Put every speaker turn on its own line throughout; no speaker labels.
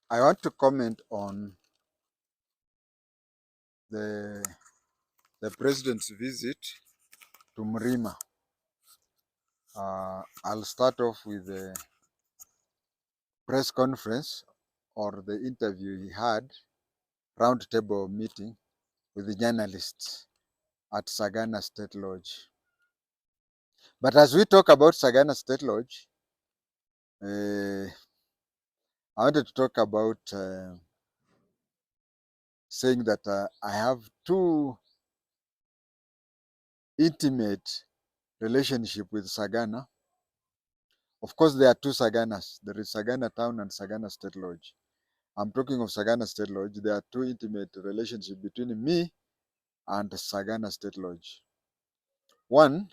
I want to comment on the president's visit to Murima. I'll start off with the press conference or the interview he had, round table meeting with the journalists at Sagana State Lodge. But as we talk about Sagana State Lodge, I wanted to talk about saying that I have two intimate relationship with Sagana. Of course, there are two Saganas. There is Sagana Town and Sagana State Lodge. I'm talking of Sagana State Lodge. There are two intimate relationships between me and Sagana State Lodge. One,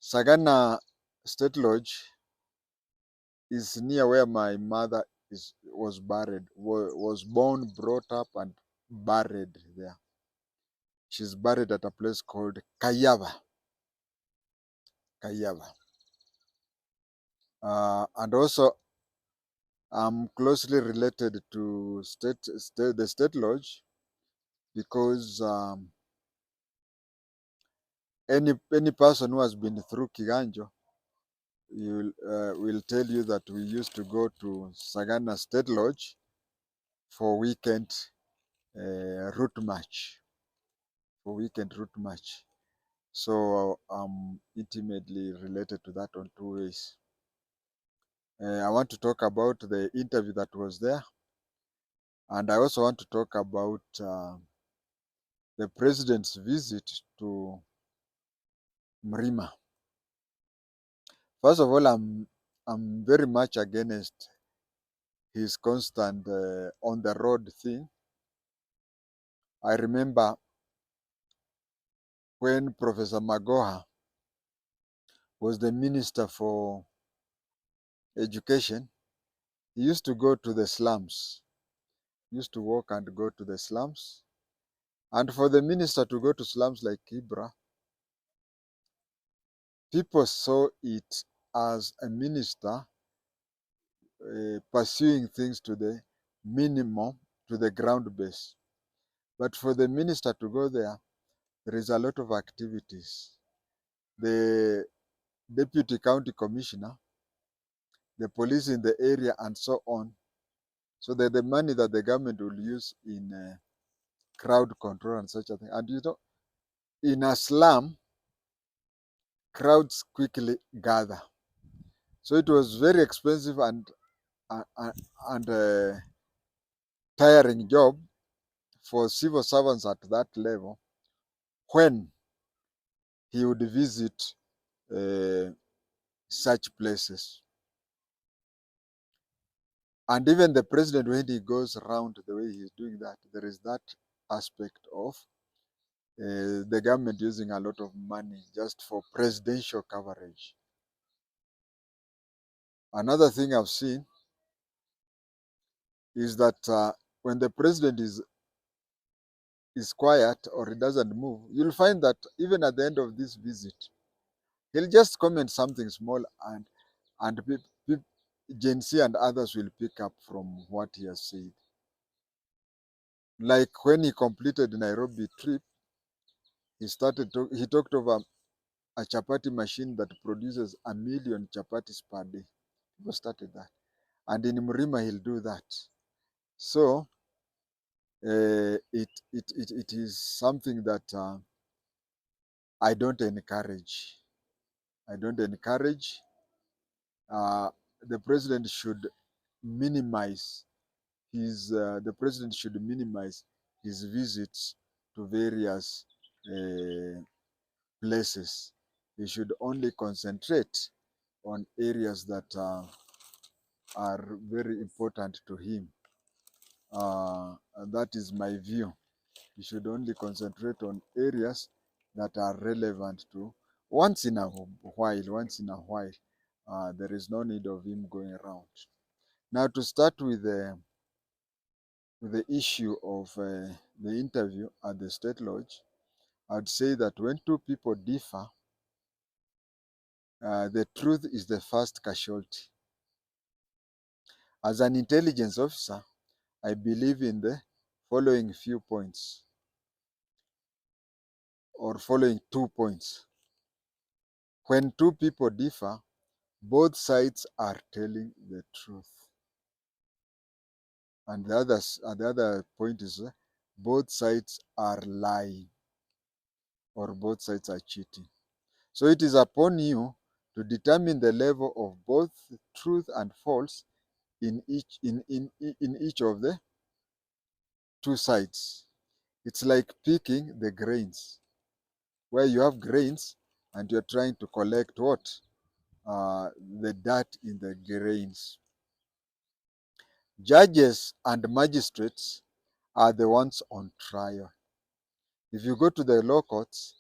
Sagana State Lodge is near where my mother was buried, was born, brought up, and buried there. She's buried at a place called Kayava. Kayava. And also, I'm closely related to the State Lodge because any person who has been through Kiganjo will tell you that we used to go to Sagana State Lodge for weekend route march. For weekend route march. So I'm intimately related to that on two ways. I want to talk about the interview that was there, and I also want to talk about the president's visit to Mrima. First of all, I'm very much against his constant on the road thing. I remember when Professor Magoha was the Minister for Education, he used to go to the slums. He used to walk and go to the slums. And for the minister to go to slums like Kibra, people saw it as a minister pursuing things to the minimum, to the ground base. But for the minister to go there, there is a lot of activities. The deputy county commissioner, the police in the area, and so on. So that the money that the government will use in crowd control and such a thing. And in a slum, crowds quickly gather. So it was very expensive and tiring job for civil servants at that level when he would visit uh, such places. And even the president, when he goes around the way he's doing that, there is that aspect of the government using a lot of money just for presidential coverage. Another thing I've seen is that when the president is quiet or he doesn't move, you'll find that even at the end of this visit, he'll just comment something small and Gen Z and others will pick up from what he has said. Like when he completed the Nairobi trip, he talked of a chapati machine that produces 1,000,000 chapatis per day. People started that. And in Murima, he'll do that. So it is something that I don't encourage. I don't encourage. The president should minimize the president should minimize his visits to various places. He should only concentrate on areas that are very important to him. And that is my view. He should only concentrate on areas that are relevant to once in a while. There is no need of him going around. Now, to start with the issue of the interview at the State Lodge, I'd say that when two people differ, the truth is the first casualty. As an intelligence officer, I believe in the following few points, or following 2 points. When two people differ, both sides are telling the truth. And the other point is both sides are lying, or both sides are cheating. So it is upon you to determine the level of both truth and false in each of the two sides. It's like picking the grains, where you have grains and you're trying to collect what? The dirt in the grains. Judges and magistrates are the ones on trial. If you go to the law courts,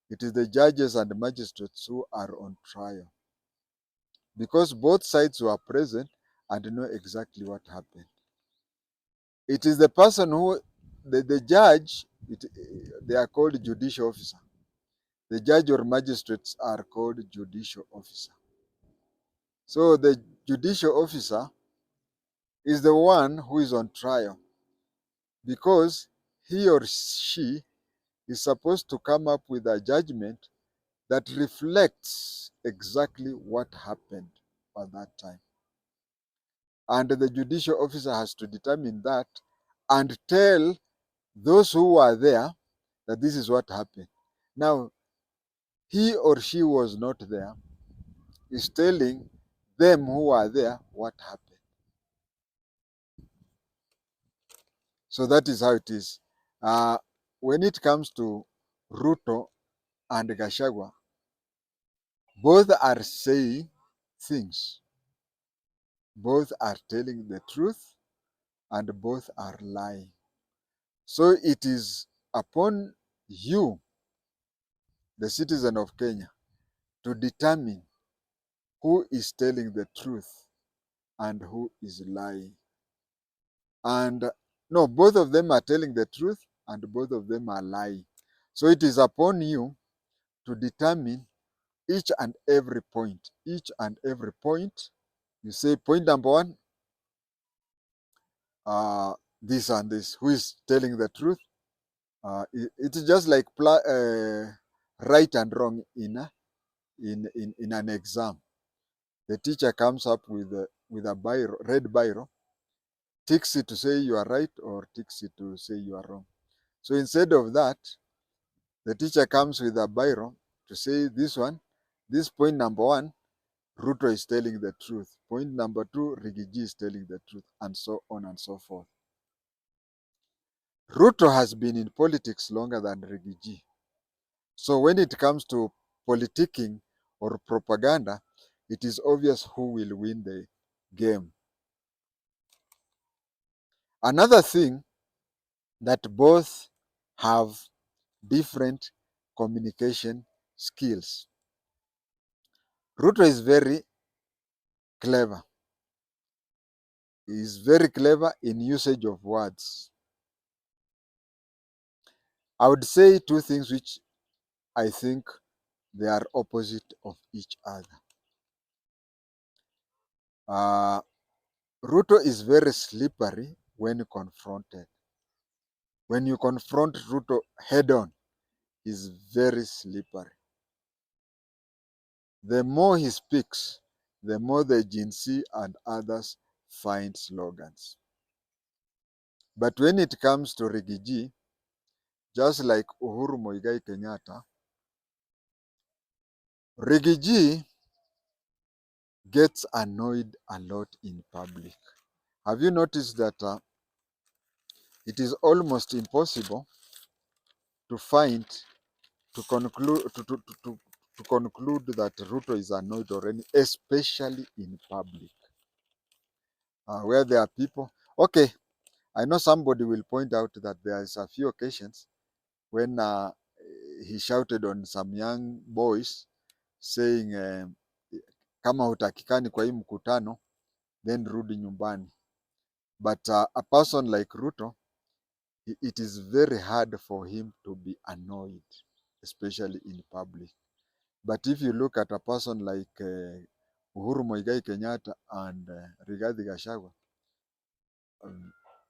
it is the judges and the magistrates who are on trial, because both sides were present and know exactly what happened. It is the person who, the judge, they are called judicial officer. The judge or magistrates are called judicial officer. So the judicial officer is the one who is on trial, because he or she is supposed to come up with a judgment that reflects exactly what happened at that time. And the judicial officer has to determine that and tell those who are there that this is what happened. Now, he or she was not there, is telling them who are there what happened. So that is how it is. When it comes to Ruto and Gachagua, both are saying things. Both are telling the truth and both are lying. So it is upon you, the citizen of Kenya, to determine who is telling the truth and who is lying. And no, both of them are telling the truth and both of them are lying. So it is upon you to determine each and every point. Each and every point, you say point number one, this and this. Who is telling the truth? It's just like right and wrong in an exam. The teacher comes up with a biro, red biro, ticks it to say you are right or ticks it to say you are wrong. So instead of that, the teacher comes with a biro to say this point number one, Ruto is telling the truth. Point number two, Rigiji is telling the truth, and so on and so forth. Ruto has been in politics longer than Rigiji. So when it comes to politicking or propaganda, it is obvious who will win the game. Another thing, that both have different communication skills. Ruto is very clever. He is very clever in usage of words. I would say two things which I think they are opposite of each other. Uh, Ruto is very slippery when confronted. When you confront Ruto head on, he's very slippery. The more he speaks, the more the Gen Z and others find slogans. But when it comes to Rigiji, just like Uhuru Muigai Kenyatta, Rigiji gets annoyed a lot in public. Have you noticed that it is almost impossible to find, to conclude, to conclude that Ruto is annoyed already, especially in public, where there are people. Okay, I know somebody will point out that there is a few occasions when he shouted on some young boys saying kama hutakikani kwa hii mkutano then rudi nyumbani. But a person like Ruto, it is very hard for him to be annoyed, especially in public. But if you look at a person like Uhuru Muigai Kenyatta and Rigathi Gachagua,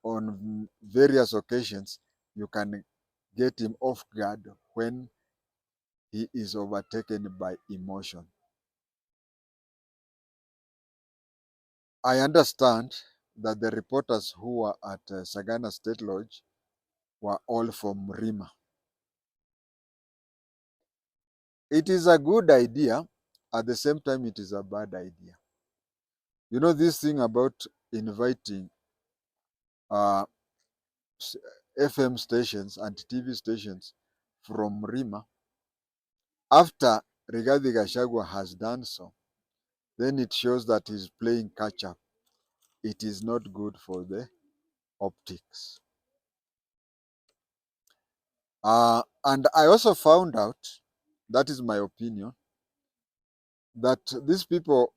on various occasions, you can get him off guard when he is overtaken by emotion. I understand that the reporters who were at Sagana State Lodge were all from Murima. It is a good idea. At the same time, it is a bad idea. You know, this thing about inviting uh, FM stations and TV stations from Murima, after Rigathi Gachagua has done so, then it shows that he's playing catch up. It is not good for the optics. And I also found out, that is my opinion, that these people,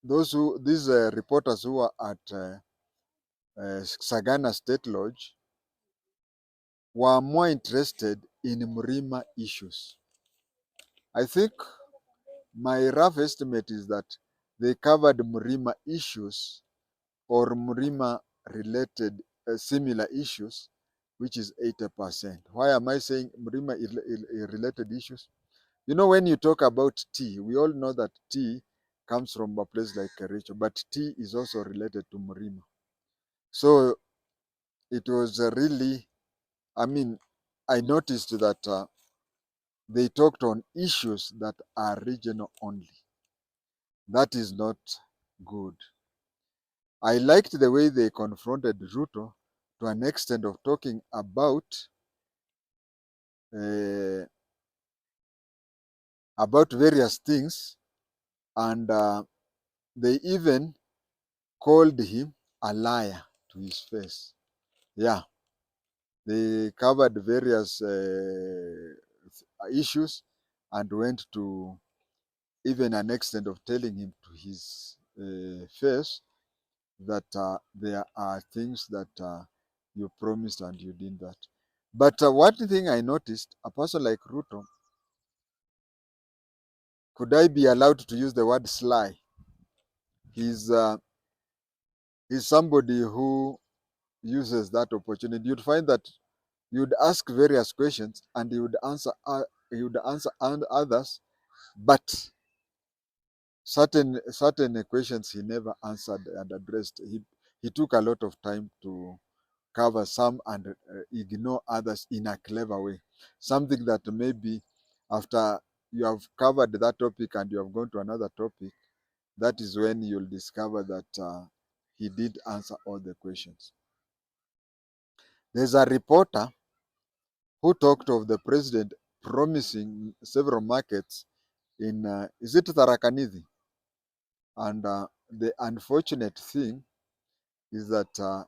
these reporters who are at Sagana State Lodge, were more interested in Murima issues. I think my rough estimate is that they covered Murima issues or Murima related similar issues, which is 80%. Why am I saying Murima related issues? You know, when you talk about tea, we all know that tea comes from a place like Kericho, but tea is also related to Murima. So it was really, I mean, I noticed that they talked on issues that are regional only. That is not good. I liked the way they confronted Ruto to an extent of talking uh, about various things, and they even called him a liar to his face. Yeah, they covered various issues and went to even an extent of telling him to his face that there are things that you promised and you did that. But one thing I noticed, a person like Ruto, could I be allowed to use the word sly? He's, uh, he's somebody who uses that opportunity. You'd find that you'd ask various questions and he would answer others, but certain questions he never answered and addressed. He took a lot of time to cover some and ignore others in a clever way. Something that maybe after you have covered that topic and you have gone to another topic, that is when you'll discover that he did answer all the questions. There's a reporter who talked of the president promising several markets in, is it Tarakanidhi? And the unfortunate thing is that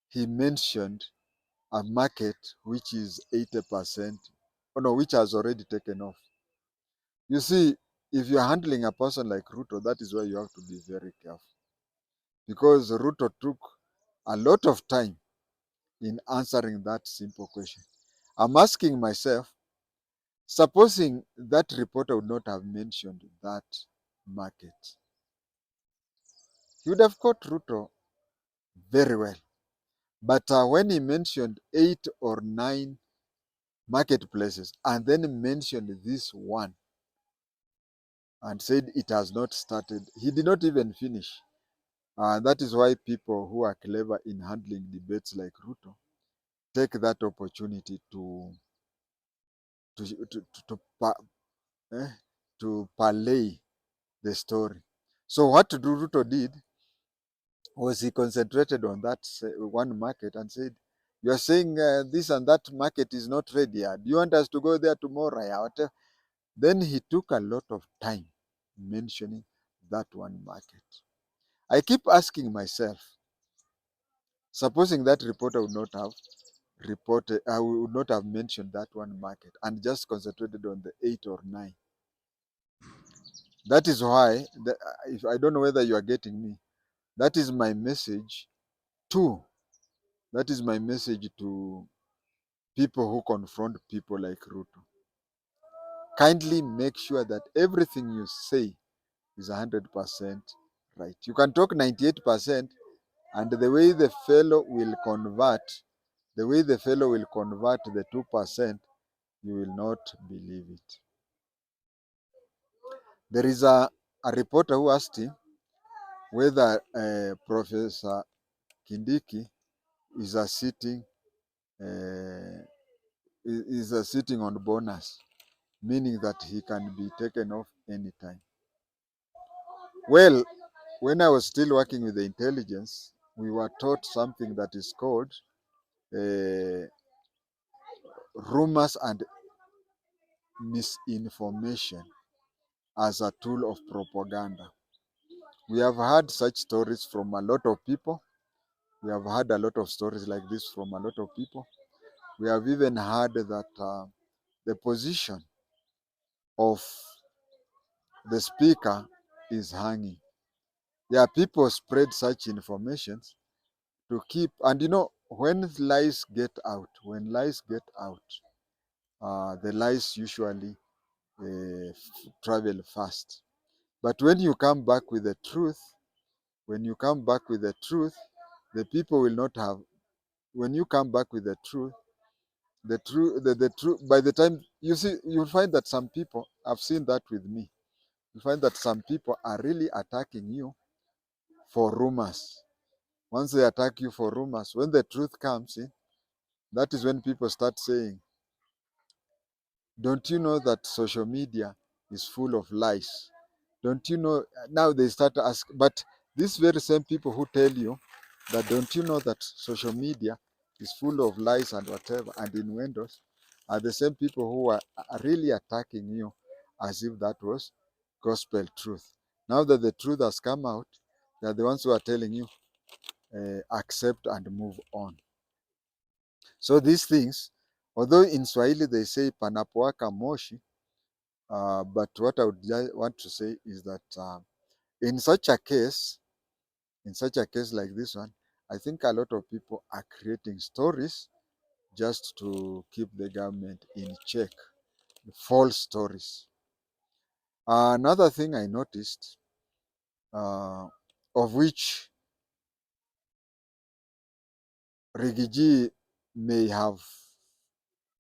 he mentioned a market which is 80%, oh no, which has already taken off. You see, if you're handling a person like Ruto, that is why you have to be very careful. Because Ruto took a lot of time in answering that simple question. I'm asking myself, supposing that reporter would not have mentioned that market, he would have caught Ruto very well. But when he mentioned 8 or 9 marketplaces and then mentioned this one and said it has not started, he did not even finish. That is why people who are clever in handling debates like Ruto take that opportunity to, to, to, to, eh, to parlay the story. So what Ruto did was he concentrated on that one market and said, "You are saying this and that market is not ready. Do you want us to go there tomorrow?" Yeah, then he took a lot of time mentioning that one market. I keep asking myself, supposing that reporter would not have reported, I would not have mentioned that one market and just concentrated on the 8 or 9. That is why, if I don't know whether you are getting me, that is my message to, that is my message to people who confront people like Ruto. Kindly make sure that everything you say is 100% right. You can talk 98%, And the way the fellow will convert, the way the fellow will convert the 2%, you will not believe it. There is a reporter who asked him whether Professor Kindiki is a sitting uh, is a sitting on bonus, meaning that he can be taken off anytime. Well, when I was still working with the intelligence, we were taught something that is called uh, rumors and misinformation as a tool of propaganda. We have heard such stories from a lot of people. We have heard a lot of stories like this from a lot of people. We have even heard that the position of the speaker is hanging. Yeah, people spread such information to keep, and you know, when lies get out, the lies usually travel fast. But when you come back with the truth, when you come back with the truth, the people will not have. When you come back with the truth. By the time you see, you'll find that some people. I've seen that with me. You find that some people are really attacking you for rumors. Once they attack you for rumors, when the truth comes in, that is when people start saying, "Don't you know that social media is full of lies? Don't you know?" Now they start to ask, but these very same people who tell you that, "Don't you know that social media is full of lies and whatever and innuendos," are the same people who are really attacking you as if that was gospel truth. Now that the truth has come out, they are the ones who are telling you, accept and move on. So these things, although in Swahili they say panapowaka moshi, but what I would want to say is that in such a case, in such a case like this one, I think a lot of people are creating stories just to keep the government in check, false stories. Another thing I noticed, uh, of which Rigiji may have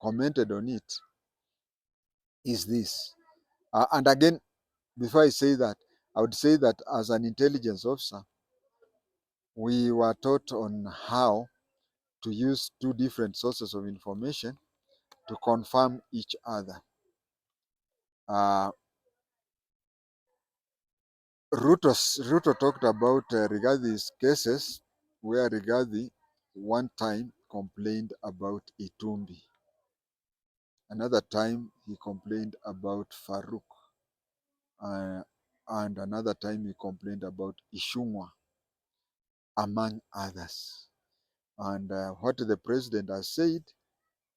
commented on it, is this. And again, before I say that, I would say that as an intelligence officer, we were taught on how to use two different sources of information to confirm each other. Uh, Ruto talked about Rigazi's cases where Rigathi one time complained about Itumbi. Another time he complained about Farouk. Uh, and another time he complained about Ishungwa, among others. And what the president has said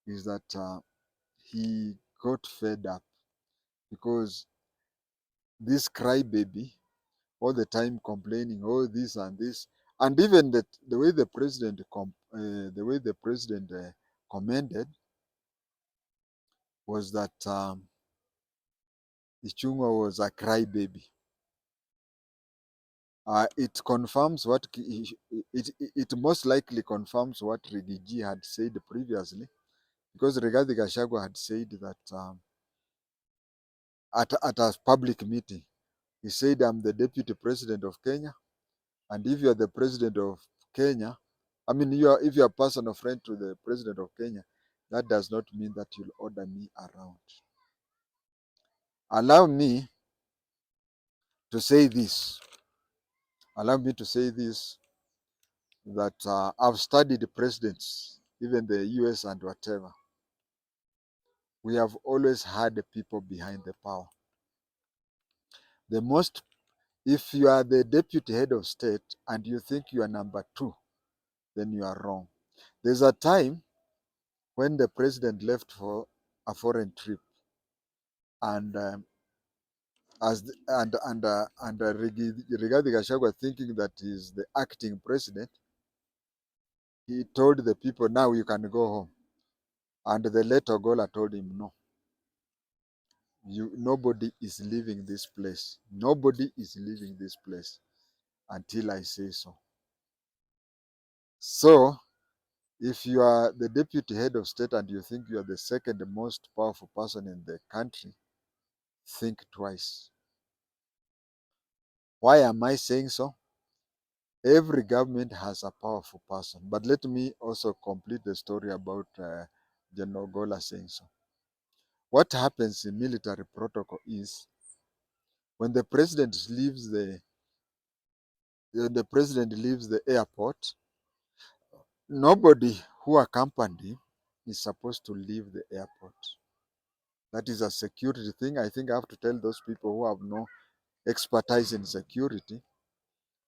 is that he got fed up because this crybaby all the time complaining, oh this and this, and even that the way the president commended was that Ichungwa was a crybaby. It confirms what it most likely confirms what Rigiji had said previously, because Rigathi Gachagua had said that at a public meeting, he said, "I'm the deputy president of Kenya, and if you are the president of Kenya, I mean, if you are a personal friend to the president of Kenya, that does not mean that you'll order me around." Allow me to say this. Allow me to say this, that I've studied presidents, even the US and whatever. We have always had the people behind the power. The most, if you are the deputy head of state and you think you are number two, then you are wrong. There's a time when the president left for a foreign trip, and Rigathi Gachagua, thinking that he's the acting president, he told the people, "Now you can go home." And the late Ogola told him, "No, nobody is leaving this place. Nobody is leaving this place until I say so." So if you are the deputy head of state and you think you are the second most powerful person in the country, think twice. Why am I saying so? Every government has a powerful person. But let me also complete the story about General Gola saying so. What happens in military protocol is when the president leaves the airport, nobody who accompanied him is supposed to leave the airport. That is a security thing. I think I have to tell those people who have no expertise in security,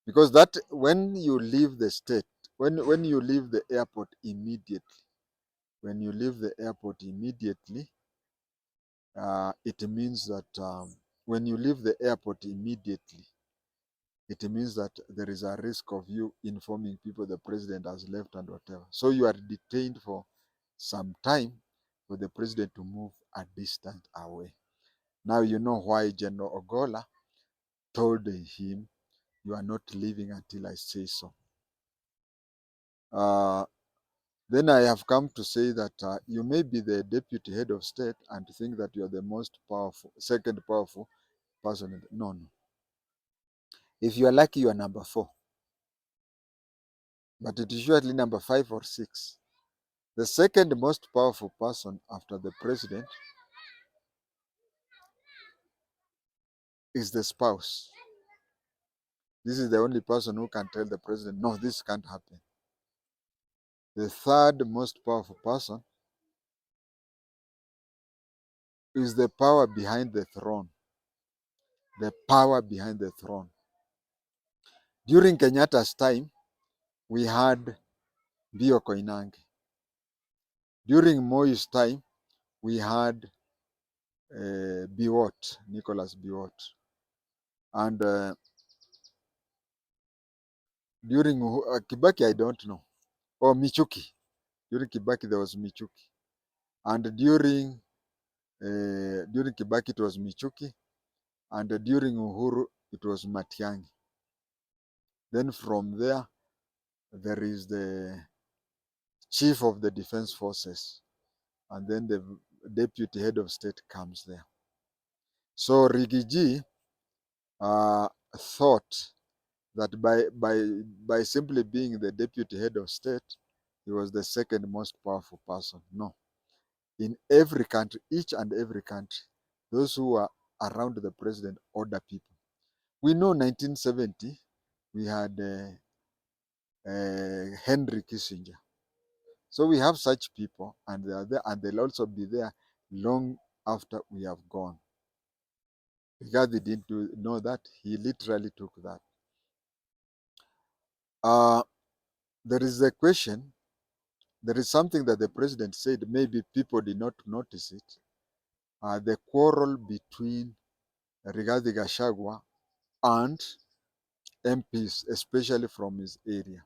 because that when you leave the state, when you leave the airport immediately, when you leave the airport immediately, it means that when you leave the airport immediately, it means that there is a risk of you informing people the president has left and whatever. So you are detained for some time for the president to move a distance away. Now you know why General Ogola told him, "You are not leaving until I say so." Uh, then I have come to say that you may be the deputy head of state and think that you are the most powerful, second powerful person. No, no. If you are lucky, you are number 4, but it is usually number 5 or 6. The second most powerful person after the president is the spouse. This is the only person who can tell the president, no, this can't happen. The third most powerful person is the power behind the throne. The power behind the throne. During Kenyatta's time, we had Bio Koinange. During Moi's time, we had Biwott, Nicholas Biwott. And during Kibaki, I don't know. Or Michuki. During Kibaki, there was Michuki. And during Kibaki, it was Michuki. And during Uhuru, it was Matiang'i. Then from there, there is the chief of the defense forces. And then the deputy head of state comes there. So Rigiji thought that by simply being the deputy head of state, he was the second most powerful person. No. In every country, each and every country, those who are around the president order people. We know 1970, we had Henry Kissinger. So we have such people, and they are there, and they'll also be there long after we have gone. Because they didn't know that, he literally took that. There is a question. There is something that the president said, maybe people did not notice it. The quarrel between Rigathi Gachagua and MPs, especially from his area.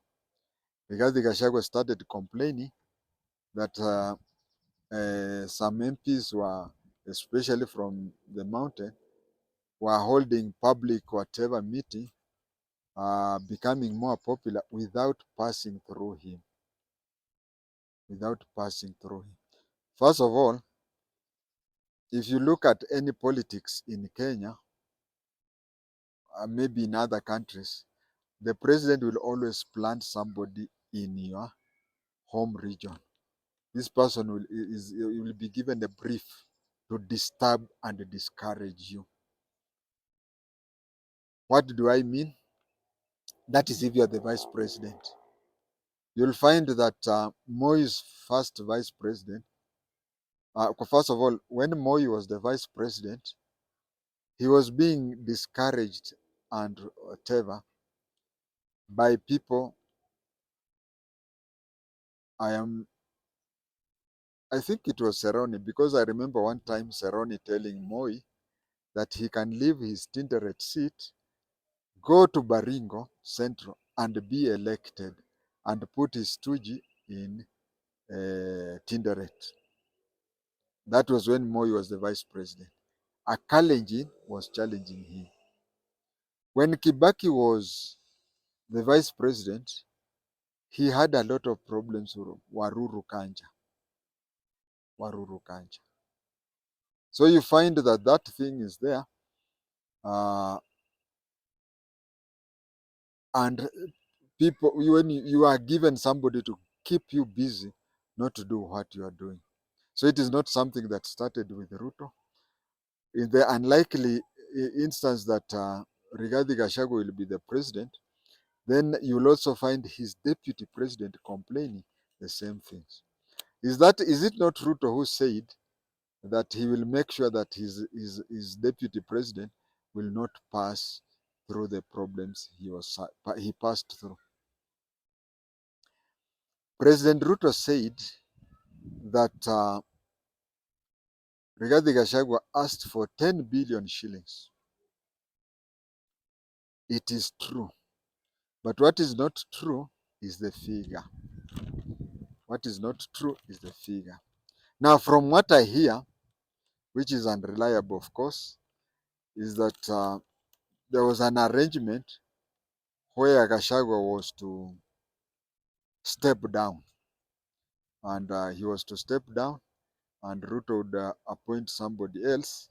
Rigathi Gachagua started complaining that some MPs were, especially from the mountain, were holding public whatever meeting, becoming more popular without passing through him. Without passing through him. First of all, if you look at any politics in Kenya, maybe in other countries, the president will always plant somebody in your home region. This person will be given a brief to disturb and discourage you. What do I mean? That is if you are the vice president. You'll find that Moi's first vice president, first of all, when Moi was the vice president, he was being discouraged and whatever by people. I think it was Seroni, because I remember one time Seroni telling Moi that he can leave his Tinderet seat, go to Baringo Central and be elected and put his stooge in Tinderet. That was when Moi was the vice president. A Kalenjin was challenging him. When Kibaki was the vice president, he had a lot of problems with Waruru Kanja. Waruru Kanja. So you find that that thing is there, and people, when you are given somebody to keep you busy, not to do what you are doing. So it is not something that started with Ruto. In the unlikely instance that Rigathi Gachagua will be the president, then you will also find his deputy president complaining the same things. Is it not Ruto who said that he will make sure that his deputy president will not pass through the problems he passed through? President Ruto said that Rigathi Gachagua asked for 10 billion shillings. It is true. But what is not true is the figure. What is not true is the figure. Now, from what I hear, which is unreliable, of course, is that there was an arrangement where Gachagua was to step down, and he was to step down, and Ruto would appoint somebody else,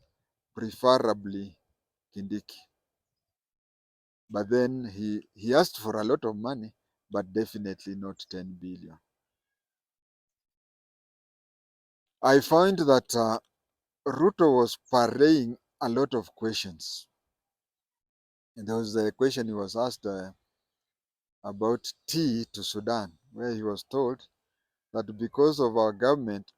preferably Kindiki. But then he asked for a lot of money, but definitely not 10 billion. I find that Ruto was parlaying a lot of questions. And there was a question he was asked about tea to Sudan, where he was told that because of our government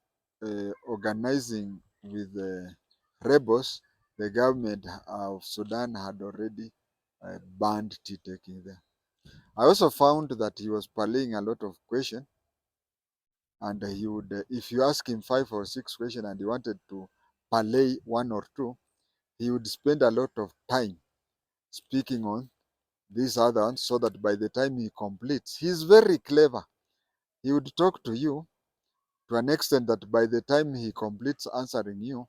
organizing with the rebels, the government of Sudan had already banned tea taking there. I also found that he was parlaying a lot of questions, and he would, if you ask him 5 or 6 questions and he wanted to parlay one or two, he would spend a lot of time speaking on these other ones so that by the time he completes, he's very clever. He would talk to you to an extent that by the time he completes answering you,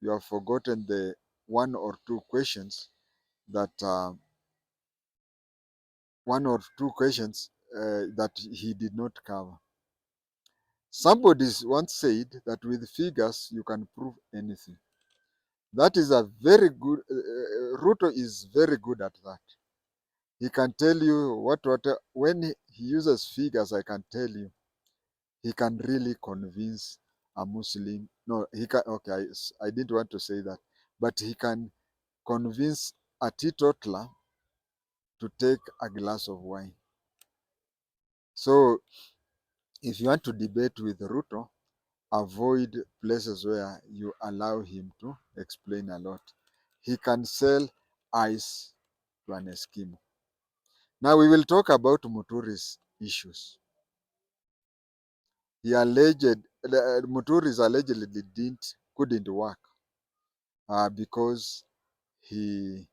you have forgotten the 1 or 2 questions that that he did not cover. Somebody once said that with figures you can prove anything. That is a very good. Ruto is very good at that. He can tell you what when he uses figures. I can tell you he can really convince a Muslim. No, he can. Okay, I didn't want to say that, but he can convince a teetotaler to take a glass of wine. So if you want to debate with Ruto, avoid places where you allow him to explain a lot. He can sell ice to an Eskimo. Now we will talk about Muturi's issues. Muturi's allegedly couldn't work because he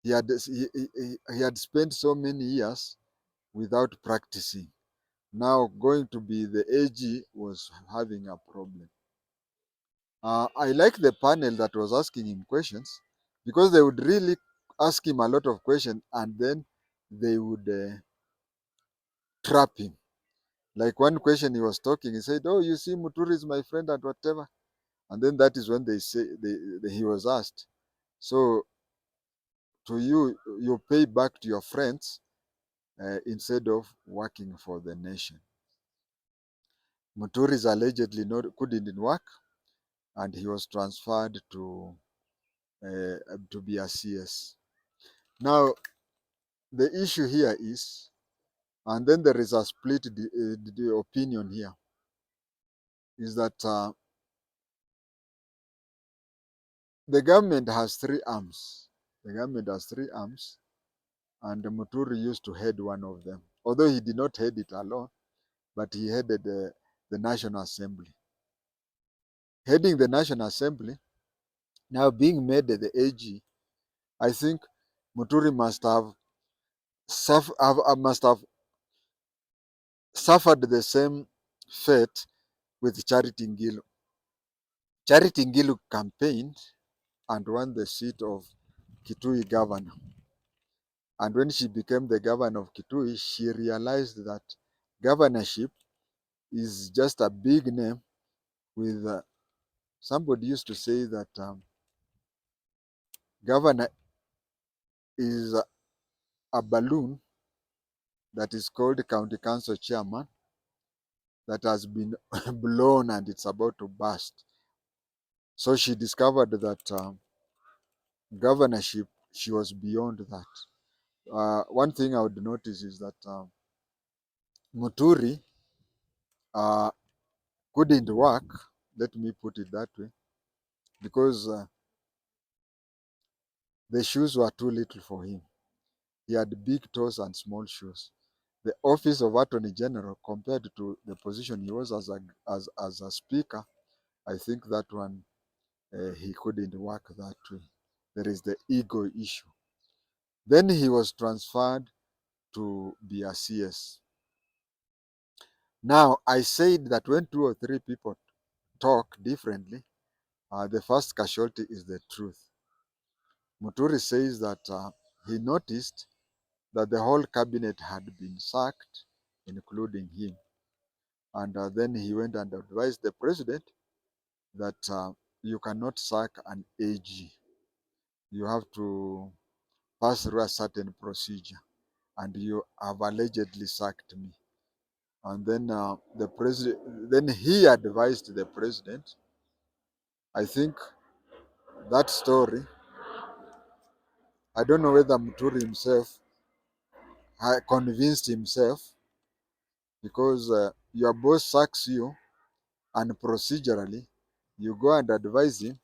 he had spent so many years without practicing. Now going to be the AG was having a problem. I like the panel that was asking him questions because they would really ask him a lot of questions and then they would trap him. Like one question he was talking, he said, "Oh, you see, Muturi is my friend and whatever," and then that is when he was asked, "So to you, you pay back to your friends instead of working for the nation." Muturi is allegedly couldn't work, and he was transferred to be a CS. Now the issue here is, and then there is a split the opinion here, is that the government has 3 arms. The government has 3 arms, and Muturi used to head one of them. Although he did not head it alone, but he headed the National Assembly. Heading the National Assembly, now being made the AG, I think Muturi must have suffered the same fate with Charity Ngilu. Charity Ngilu campaigned and won the seat of Kitui governor. And when she became the governor of Kitui, she realized that governorship is just a big name with somebody used to say that governor is a balloon that is called county council chairman that has been blown and it's about to burst. So she discovered that governorship, she was beyond that. One thing I would notice is that Muturi uh, couldn't work, let me put it that way, because the shoes were too little for him. He had big toes and small shoes. The office of Attorney General, compared to the position he was as a speaker, I think that one he couldn't work that way. There is the ego issue. Then he was transferred to be a CS. Now, I said that when two or three people talk differently, the first casualty is the truth. Muturi says that he noticed that the whole cabinet had been sacked, including him. And then he went and advised the president that you cannot sack an AG. You have to pass through a certain procedure. And you have allegedly sacked me. And then the president, then he advised the president. I think that story, I don't know whether Muturi himself convinced himself, because your boss sacks you and procedurally you go and advise him,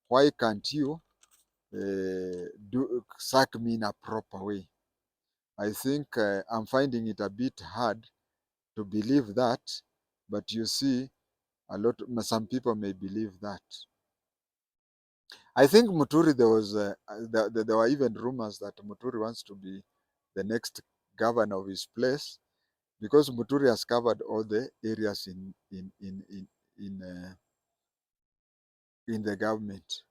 why can't you do sack me in a proper way? I think I'm finding it a bit hard to believe that, but you see, some people may believe that. I think Muturi, there were even rumors that Muturi wants to be the next governor of his place, because Muturi has covered all the areas in the government.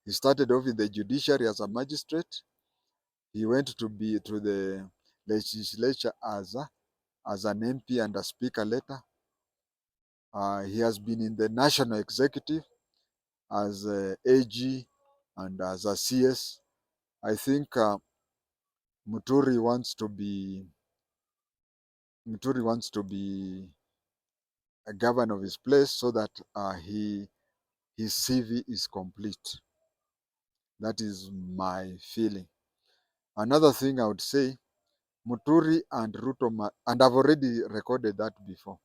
He started off in the judiciary as a magistrate. He went to be to the legislature as an MP and a speaker later. He has been in the national executive as a AG and as a CS. I think Muturi wants to be a governor of his place, so that his CV is complete. That is my feeling. Another thing I would say, Muturi and Ruto, and I've already recorded that before.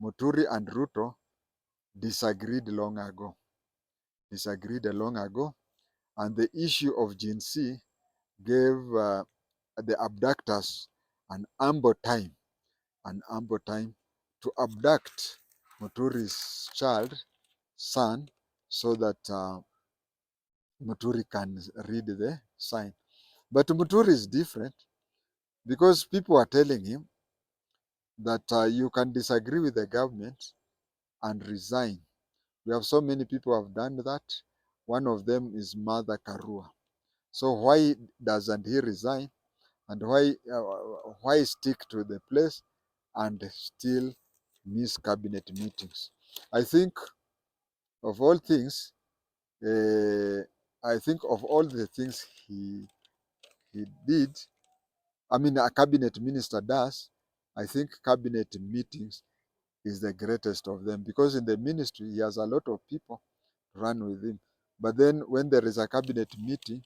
Muturi and Ruto disagreed long ago. And the issue of Gen Z gave the abductors an ample time to abduct Muturi's son, so that Muturi can read the sign. But Muturi is different, because people are telling him that you can disagree with the government and resign. We have so many people who have done that. One of them is Mother Karua. So why doesn't he resign, and why stick to the place and still miss cabinet meetings? I think of all things, uh, I think of all the things he did, I mean a cabinet minister does, I think cabinet meetings is the greatest of them, because in the ministry he has a lot of people run with him. But then when there is a cabinet meeting,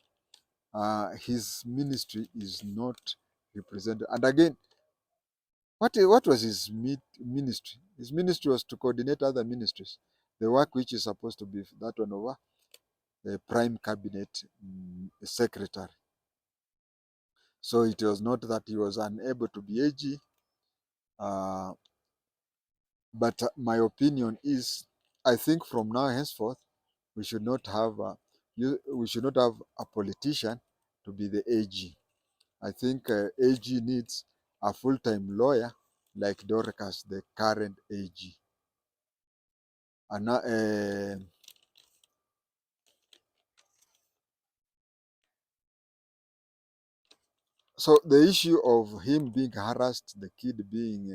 his ministry is not represented. And again, what was his ministry? His ministry was to coordinate other ministries, the work which is supposed to be that one over the prime cabinet secretary. So it was not that he was unable to be AG, but my opinion is, I think from now henceforth, we should not have a politician to be the AG. I think AG needs a full-time lawyer like Dorcas, the current AG. And So the issue of him being harassed, the kid being,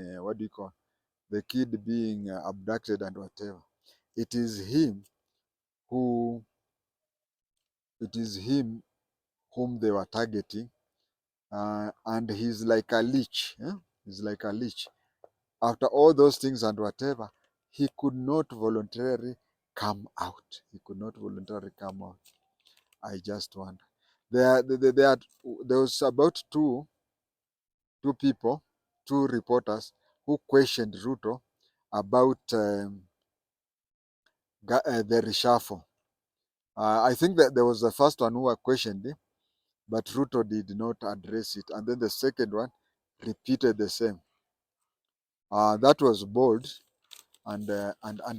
the kid being abducted and whatever, it is him who, it is him whom they were targeting, and he's like a leech. He's like a leech. After all those things and whatever, he could not voluntarily come out. He could not voluntarily come out. I just wonder. There was about two people, two reporters who questioned Ruto about the reshuffle. I think that there was the first one who questioned him, but Ruto did not address it. And then the second one repeated the same. That was bold, and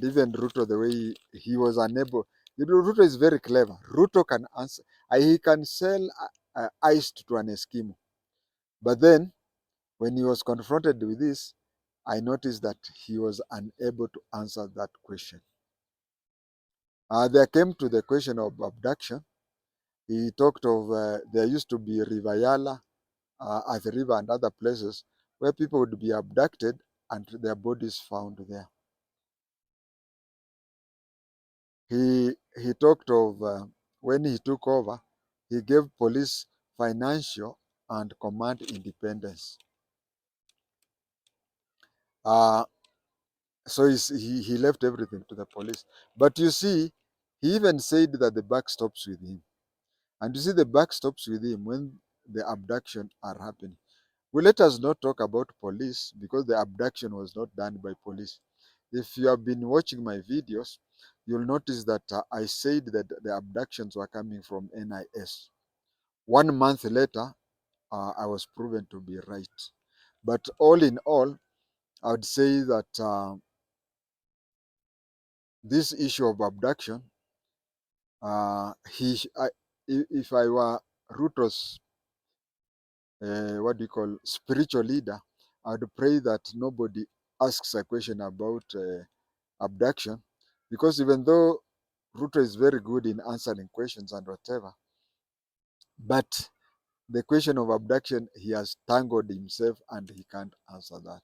even Ruto, the way he was unable. Ruto is very clever. Ruto can answer. He can sell ice to an Eskimo. But then, when he was confronted with this, I noticed that he was unable to answer that question. There came to the question of abduction. He talked of there used to be River Yala, at the river and other places where people would be abducted and their bodies found there. He talked of when he took over, he gave police financial and command independence. Uh, so he left everything to the police. But you see, he even said that the buck stops with him. And you see, the buck stops with him when the abduction are happening. Well, let us not talk about police because the abduction was not done by police. If you have been watching my videos, you'll notice that I said that the abductions were coming from NIS. 1 month later, I was proven to be right. But all in all, I would say that this issue of abduction, if I were Ruto's, spiritual leader, I would pray that nobody asks a question about abduction, because even though Ruto is very good in answering questions and whatever, but the question of abduction, he has tangled himself and he can't answer that.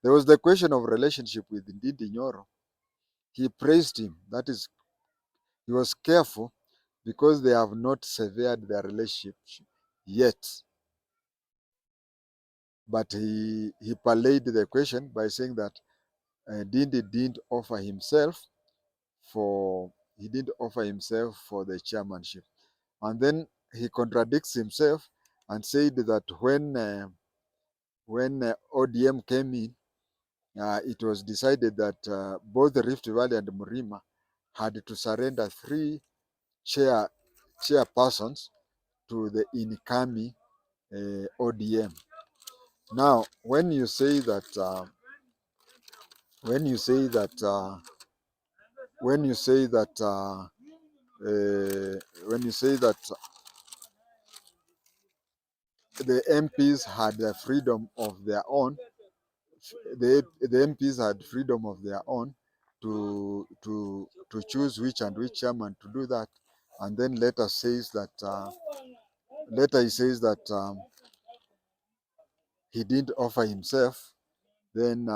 There was the question of relationship with Ndindi Nyoro. He praised him. That is, he was careful because they have not severed their relationship yet. But he parlayed the question by saying that Ndindi didn't offer himself for he didn't offer himself for the chairmanship. And then he contradicts himself and said that when ODM came in, it was decided that both the Rift Valley and Murima had to surrender three chairpersons to the incoming ODM. Now, when you say that, when you say that, when you say that, when you say that the MPs had the freedom of their own, the MPs had freedom of their own to choose which and which chairman to do that, and then later says that later he says that he didn't offer himself, then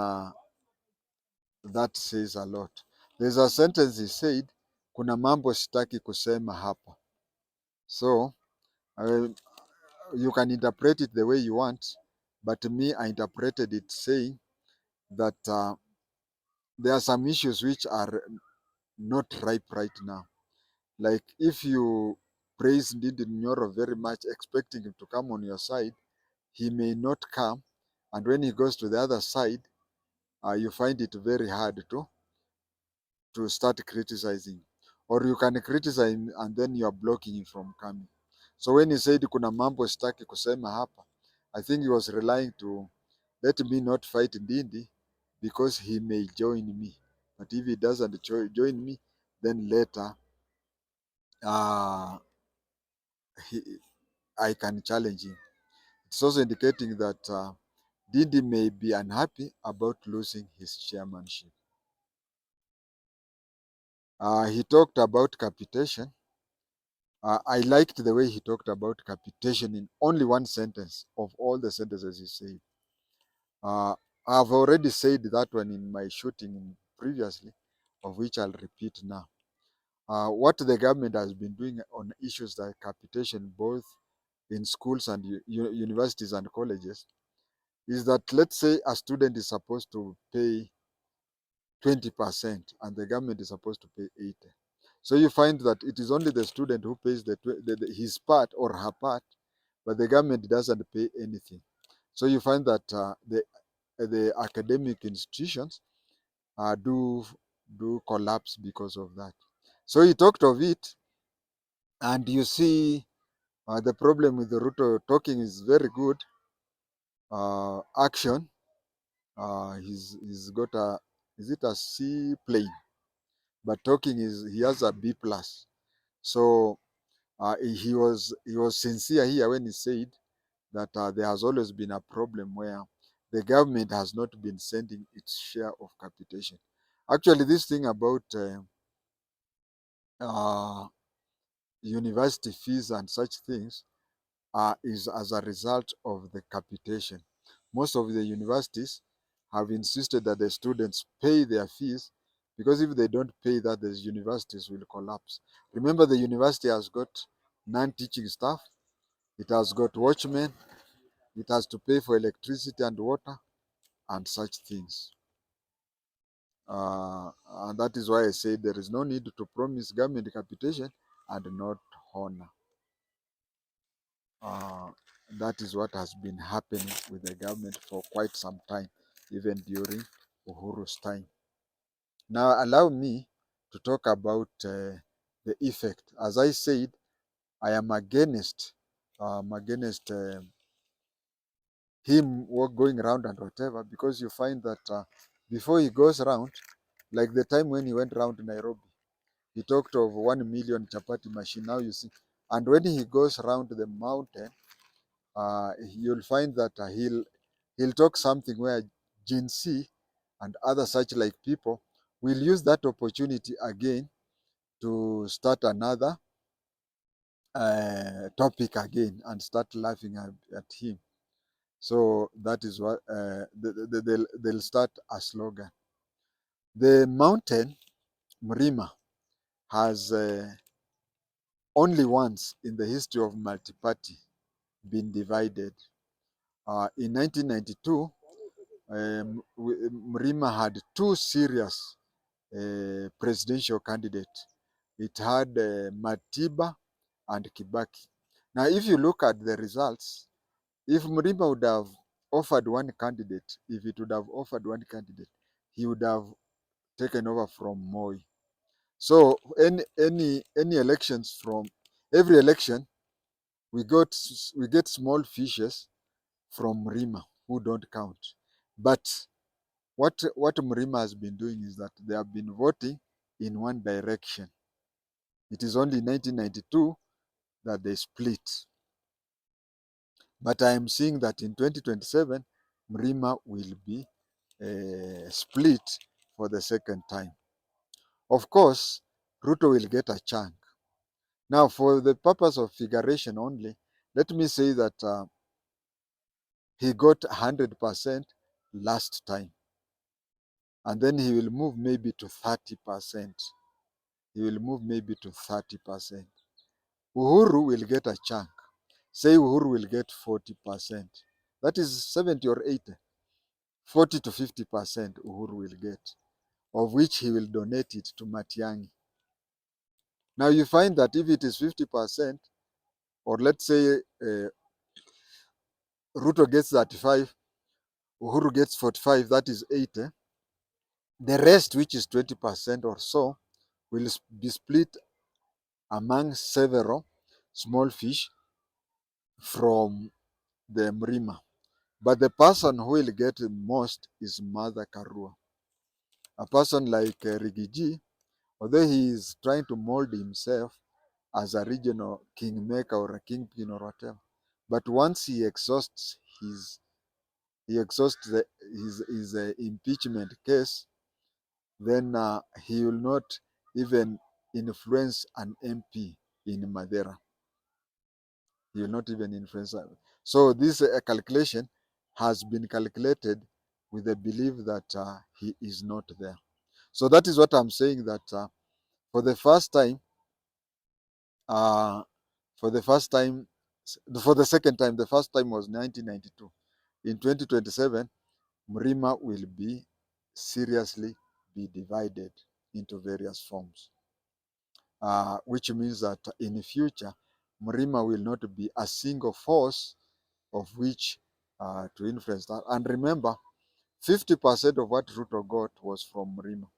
that says a lot. There's a sentence he said, kuna mambo sitaki kusema hapa. So you can interpret it the way you want, but me, I interpreted it saying that there are some issues which are not ripe right now. Like if you praise Ndindi Nyoro very much, expecting him to come on your side, he may not come. And when he goes to the other side, you find it very hard to start criticizing. Or you can criticize him and then you are blocking him from coming. So when he said kuna mambo sitaki kusema hapa, I think he was relying to let me not fight Ndindi because he may join me. But if he doesn't join me, then later he, I can challenge him. It's also indicating that Ndindi may be unhappy about losing his chairmanship. He talked about capitation. I liked the way he talked about capitation in only one sentence of all the sentences he said. Uh, I've already said that one in my shooting previously, of which I'll repeat now. What the government has been doing on issues like capitation, both in schools and universities and colleges, is that, let's say a student is supposed to pay 20% and the government is supposed to pay 80. So you find that it is only the student who pays his part or her part, but the government doesn't pay anything. So you find that the academic institutions do collapse because of that. So he talked of it, and you see the problem with the Ruto talking is very good. Action, he's got a, is it a C plane? But talking is, he has a B plus. So he was sincere here when he said that there has always been a problem where the government has not been sending its share of capitation. Actually, this thing about uh, university fees and such things is as a result of the capitation. Most of the universities have insisted that the students pay their fees, because if they don't pay that, the universities will collapse. Remember, the university has got non-teaching staff, it has got watchmen, it has to pay for electricity and water and such things. And that is why I say there is no need to promise government capitation and not honor. Uh, that is what has been happening with the government for quite some time, even during Uhuru's time. Now, allow me to talk about the effect. As I said, I am against, him going around and whatever, because you find that before he goes around, like the time when he went around Nairobi, he talked of 1 million chapati machine. Now you see, and when he goes around the mountain, you'll find that he'll talk something where Gen Z and other such like people will use that opportunity again to start another topic again and start laughing at him. So that is what they'll start a slogan. The mountain Murima has only once in the history of multi-party been divided. In 1992, Mrima had two serious presidential candidates. It had Matiba and Kibaki. Now, if you look at the results, if Mrima would have offered one candidate, if it would have offered one candidate, he would have taken over from Moi. So any elections, from every election, we get small fishes from Mrima who don't count. But what Mrima has been doing is that they have been voting in one direction. It is only 1992 that they split. But I am seeing that in 2027, Mrima will be split for the second time. Of course, Ruto will get a chunk. Now, for the purpose of figuration only, let me say that he got 100% last time, and then he will move maybe to 30%. He will move maybe to 30%. Uhuru will get a chunk. Say Uhuru will get 40%. That is 70 or 80. 40 to 50% Uhuru will get, of which he will donate it to Matiang'i. Now you find that if it is 50%, or let's say Ruto gets 35, Uhuru gets 45, that is 80. The rest, which is 20% or so, will be split among several small fish from the Mrima. But the person who will get the most is Mother Karua. A person like Rigiji, although he is trying to mold himself as a regional kingmaker or a kingpin or whatever, but once he exhausts his impeachment case, then he will not even influence an MP. in Madeira. He will not even influence. So this calculation has been calculated with the belief that he is not there. So that is what I'm saying, that for the first time, uh, for the first time, for the second time, the first time was 1992. In 2027, Murima will be seriously be divided into various forms, which means that in the future, Murima will not be a single force of which to influence that. And remember, 50% of what Ruto got was from Murima.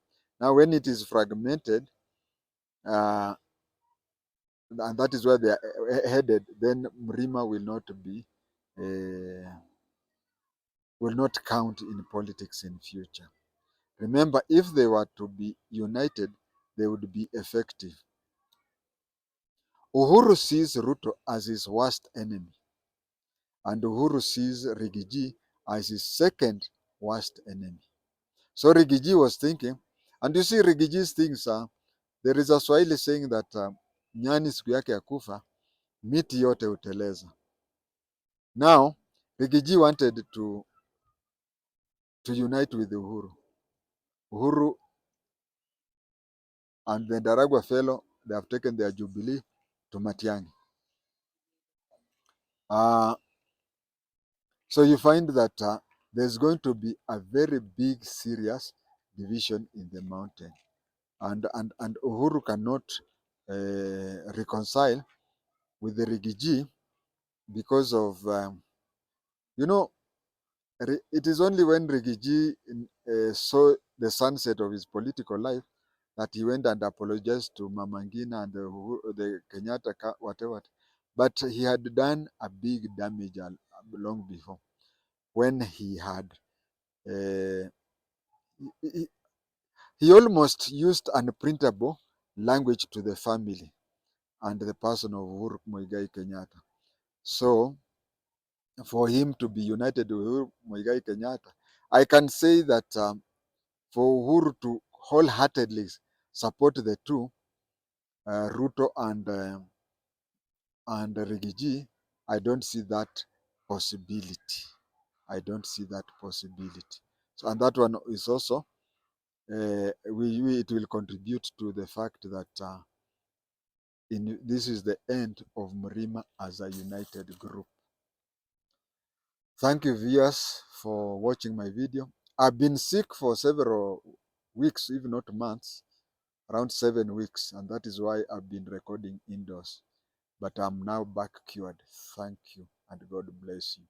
Now, when it is fragmented, uh, and that is where they are headed, then Murima will not count in politics in future. Remember, if they were to be united, they would be effective. Uhuru sees Ruto as his worst enemy, and Uhuru sees Rigiji as his second worst enemy. So Rigiji was thinking, and you see Rigiji's things, there is a Swahili saying that nyani siku yake ya kufa, miti yote huteleza. Now, Rigiji wanted to unite with Uhuru. Uhuru and the Ndaragwa fellow, they have taken their Jubilee to Matiang'i. So you find that there's going to be a very big, serious division in the mountain. And Uhuru cannot reconcile with the Rigiji because of, it is only when Rigiji saw the sunset of his political life that he went and apologized to Mama Ngina and the Kenyatta, whatever. But he had done a big damage long before, when he had, he, he almost used unprintable language to the family and the person of Uhuru Muigai Kenyatta. So for him to be united with Uhuru Muigai Kenyatta, I can say that for Uhuru to wholeheartedly support the two, Ruto and Rigiji, I don't see that possibility. I don't see that possibility. So, and that one is also, it will contribute to the fact that this is the end of Murima as a united group. Thank you, viewers, for watching my video. I've been sick for several weeks, if not months, around 7 weeks, and that is why I've been recording indoors. But I'm now back cured. Thank you, and God bless you.